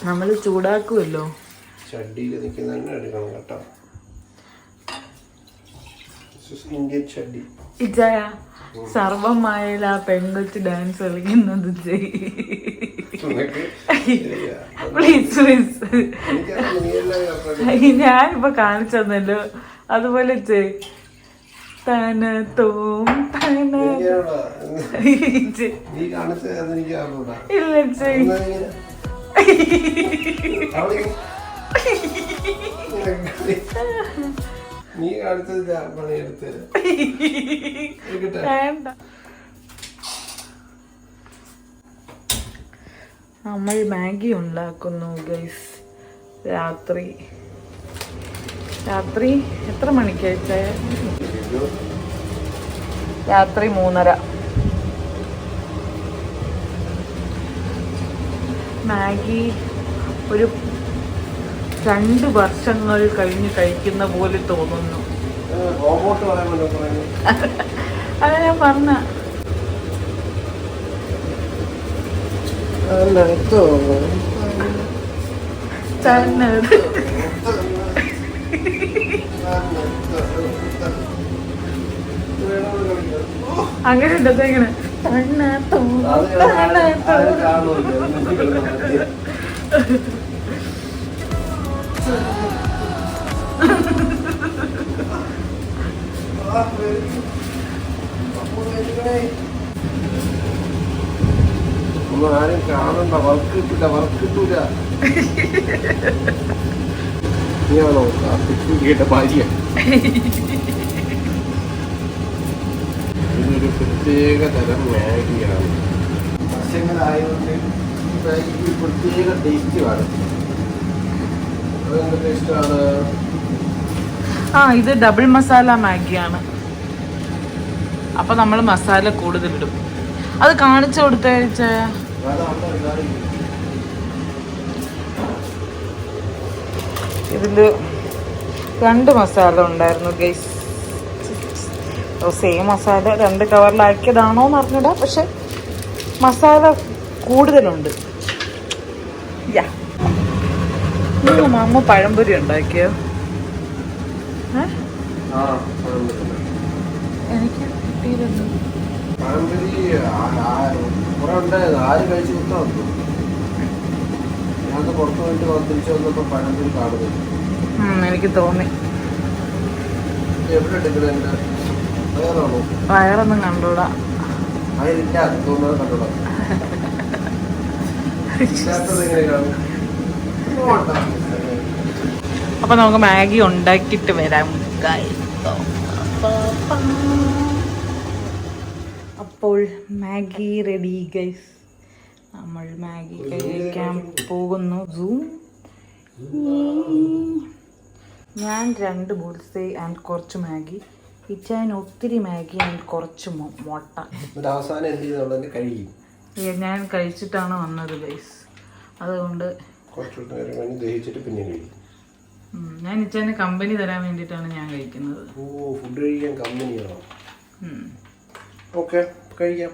നമ്മള് ചൂടാക്കുമല്ലോ. ചട്ടിയിൽ നിൽക്കുന്ന തന്നെ എടുക്കണം കേട്ടോ. ഇന്ത്യൻ ചട്ടി. ഇച്ചായ സർവമായാലും ആ പെൺകൊച്ച് ഡാൻസ് കളിക്കുന്നത് പ്ലീസ് പ്ലീസ്. ഞാനിപ്പോ കാണിച്ചു തന്നല്ലോ, അതുപോലെ ചെയ്. ഇല്ല ചെയ്. നീ കാണിച്ചത് പണിയെടുത്ത് നമ്മൾ മാഗി ഉണ്ടാക്കുന്നു ഗൈസ്. രാത്രി എത്ര മണിക്കാഴ്ച? രാത്രി 3:30. മാഗി ഒരു 2 വർഷങ്ങൾ കഴിഞ്ഞ് കഴിക്കുന്ന പോലെ തോന്നുന്നു. അത് ഞാൻ പറഞ്ഞ അങ്ങനെ ഉണ്ടോ? എങ്ങനെ ഒന്നും ആരും കാണണ്ട. വർക്ക് കിട്ടൂല. നീയാണോ കേട്ട ഭാര്യ? ഇതൊരു പ്രത്യേക തരം മാഗിയാണ്. വർഷങ്ങളായതുകൊണ്ട് ഈ മാഗിക്ക് പ്രത്യേക ടേസ്റ്റ് കാണും. അതെന്ത് ടേസ്റ്റാണ്? ഇത് ഡബിൾ മസാല മാഗിയാണ്. അപ്പൊ നമ്മൾ മസാല കൂടുതലിടും. അത് കാണിച്ചു കൊടുത്തയച്ച ഇതില് 2 മസാല ഉണ്ടായിരുന്നു ഗൈസ്. സെയിം മസാല 2 കവറിലാക്കിയതാണോ എന്ന് അറിഞ്ഞിടാ, പക്ഷെ മസാല കൂടുതലുണ്ട്. അമ്മ പഴംപൊരി ഉണ്ടാക്കിയോ? എനിക്ക് കിട്ടിയിരുന്നു. എനിക്ക് തോന്നി. വയറൊന്നും കണ്ടൂടാ. അപ്പൊ നമുക്ക് മാഗി ഉണ്ടാക്കിയിട്ട് വരാം. അപ്പോൾ മാഗി റെഡി ഗൈസ്. നമ്മൾ മാഗി കഴിക്കാൻ പോകുന്നു. ഞാൻ 2 ബുൾസൈ ആൻഡ് കുറച്ച് മാഗി. ഇച്ചാൻ ഒത്തിരി മാഗി ആൻഡ് കുറച്ച് മുട്ട. ഞാൻ കഴിച്ചിട്ടാണ് വന്നത് ഗൈസ്. അതുകൊണ്ട് ഞാൻ ഇച്ചാന് കമ്പനി തരാൻ വേണ്ടിയിട്ടാണ് ഞാൻ കഴിക്കുന്നത്. ഫുഡ് കഴിക്കാൻ കമ്പനിയാണോ? ഓക്കെ കഴിക്കാം.